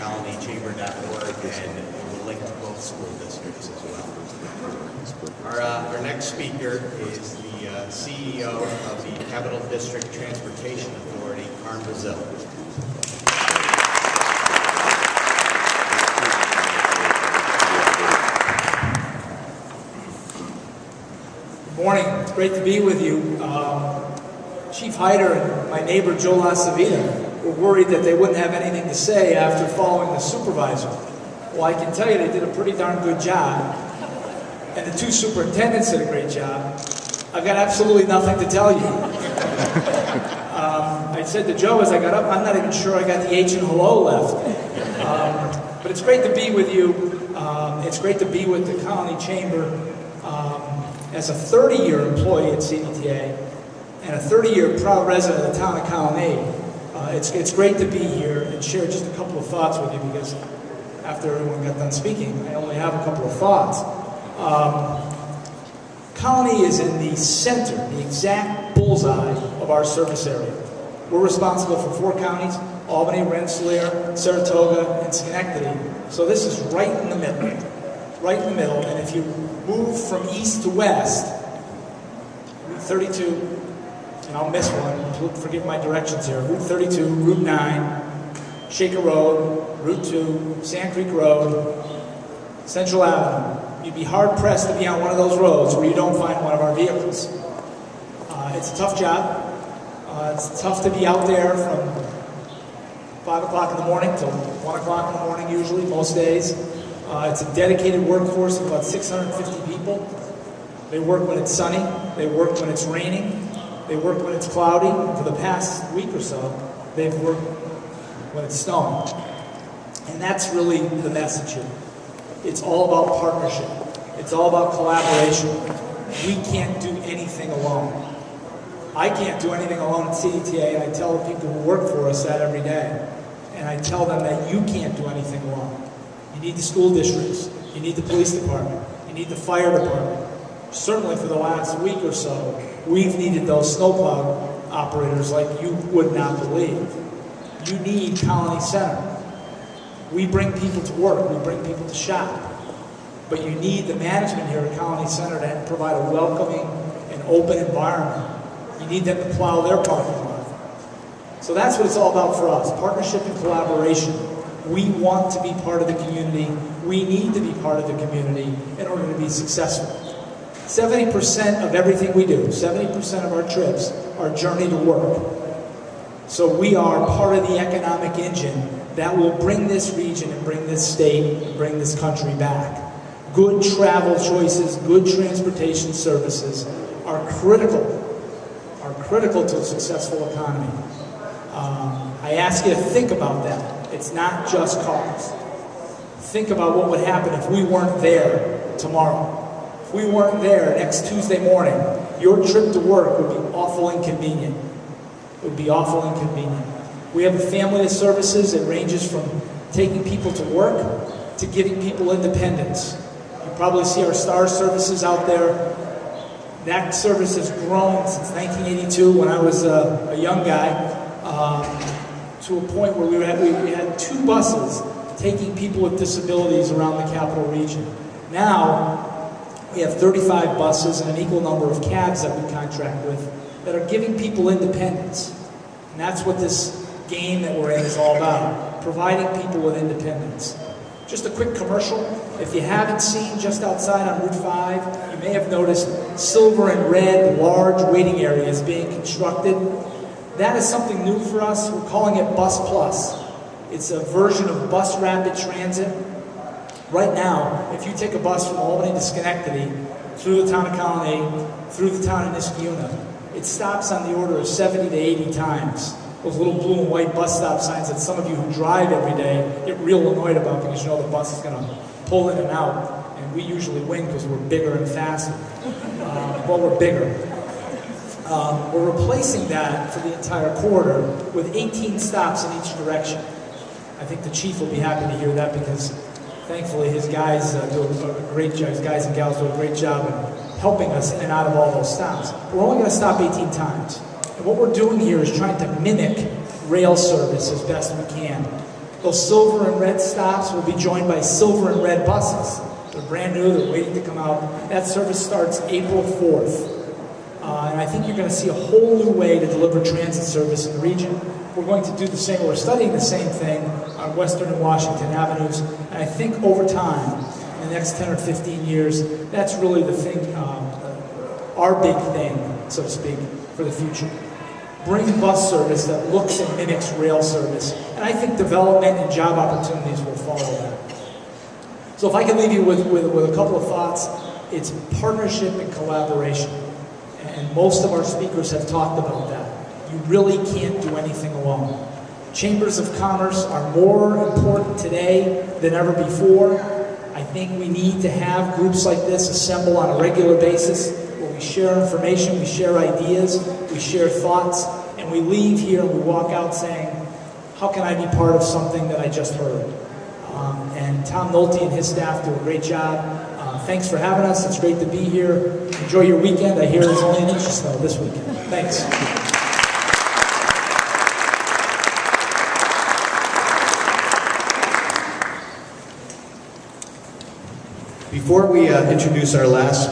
coloniechamber.org, and we'll link to both school districts as well. Our next speaker is the CEO of the Capital District Transportation Authority, Carm Basile. Good morning. It's great to be with you. Chief Hyder and my neighbor Joe LaSavita were worried that they wouldn't have anything to say after following the supervisor. Well, I can tell you they did a pretty darn good job, and the two superintendents did a great job. I've got absolutely nothing to tell you. I said to Joe as I got up, I'm not even sure I got the H and hello left. But it's great to be with you. It's great to be with the Colonie Chamber. As a 30-year employee at CDTA and a 30-year proud resident of the town of Colonie, it's great to be here and share just a couple of thoughts with you, because after everyone got done speaking, I only have a couple of thoughts. Colonie is in the center, the exact bullseye of our service area. We're responsible for 4 counties: Albany, Rensselaer, Saratoga, and Schenectady. So this is right in the middle. Right in the middle, and if you move from east to west, Route 32, and I'll miss one, forgive my directions here, Route 32, Route 9, Shaker Road, Route 2, Sand Creek Road, Central Avenue. You'd be hard-pressed to be on one of those roads where you don't find one of our vehicles. It's a tough job. It's tough to be out there from 5 o'clock in the morning till 1 o'clock in the morning usually, most days. It's a dedicated workforce of about 650 people. They work when it's sunny. They work when it's raining. They work when it's cloudy. For the past week or so, they've worked when it's snowing. And that's really the message here. It's all about partnership. It's all about collaboration. We can't do anything alone. I can't do anything alone at CDTA, and I tell the people who work for us that every day. And I tell them that you can't do anything alone. You need the school districts, you need the police department, you need the fire department. Certainly for the last week or so, we've needed those snowplow operators like you would not believe. You need Colonie Center. We bring people to work, we bring people to shop, but you need the management here at Colonie Center to provide a welcoming and open environment. You need them to plow their parking lot. So that's what it's all about for us, partnership and collaboration. We want to be part of the community. We need to be part of the community in order to be successful. 70% of everything we do, 70% of our trips are journey to work. So we are part of the economic engine that will bring this region and bring this state and bring this country back. Good travel choices, good transportation services are critical to a successful economy. I ask you to think about that. It's not just cars. Think about what would happen if we weren't there tomorrow. If we weren't there next Tuesday morning, your trip to work would be awful inconvenient. It would be awful inconvenient. We have a family of services that ranges from taking people to work to giving people independence. You probably see our STAR services out there. That service has grown since 1982 when I was a young guy. To a point where we had 2 buses taking people with disabilities around the capital region. Now, we have 35 buses and an equal number of cabs that we contract with that are giving people independence. And that's what this game that we're in is all about, providing people with independence. Just a quick commercial. If you haven't seen, just outside on Route 5, you may have noticed silver and red large waiting areas being constructed. That is something new for us. We're calling it Bus Plus. It's a version of bus rapid transit. Right now, if you take a bus from Albany to Schenectady, through the town of Colonie, through the town of Niskayuna, it stops on the order of 70 to 80 times. Those little blue and white bus stop signs that some of you who drive every day get real annoyed about, because you know the bus is going to pull in and out, and we usually win because we're bigger and faster. Well, we're bigger. We're replacing that for the entire corridor with 18 stops in each direction. I think the chief will be happy to hear that, because thankfully his guys do a great job. His guys and gals do a great job in helping us in and out of all those stops. We're only going to stop 18 times. And what we're doing here is trying to mimic rail service as best we can. Those silver and red stops will be joined by silver and red buses. They're brand new, they're waiting to come out. That service starts April 4th. And I think you're going to see a whole new way to deliver transit service in the region. We're going to do the same, we're studying the same thing on Western and Washington Avenues. And I think over time, in the next 10 or 15 years, that's really the thing, our big thing, so to speak, for the future. Bring bus service that looks and mimics rail service. And I think development and job opportunities will follow that. So if I can leave you with a couple of thoughts, it's partnership and collaboration. And most of our speakers have talked about that. You really can't do anything alone. Chambers of commerce are more important today than ever before. I think we need to have groups like this assemble on a regular basis where we share information, we share ideas, we share thoughts, and we leave here and we walk out saying, how can I be part of something that I just heard? And Tom Nolte and his staff do a great job. Thanks for having us. It's great to be here. Enjoy your weekend. I hear there's only an inch of snow this weekend. Thanks. Before we introduce our last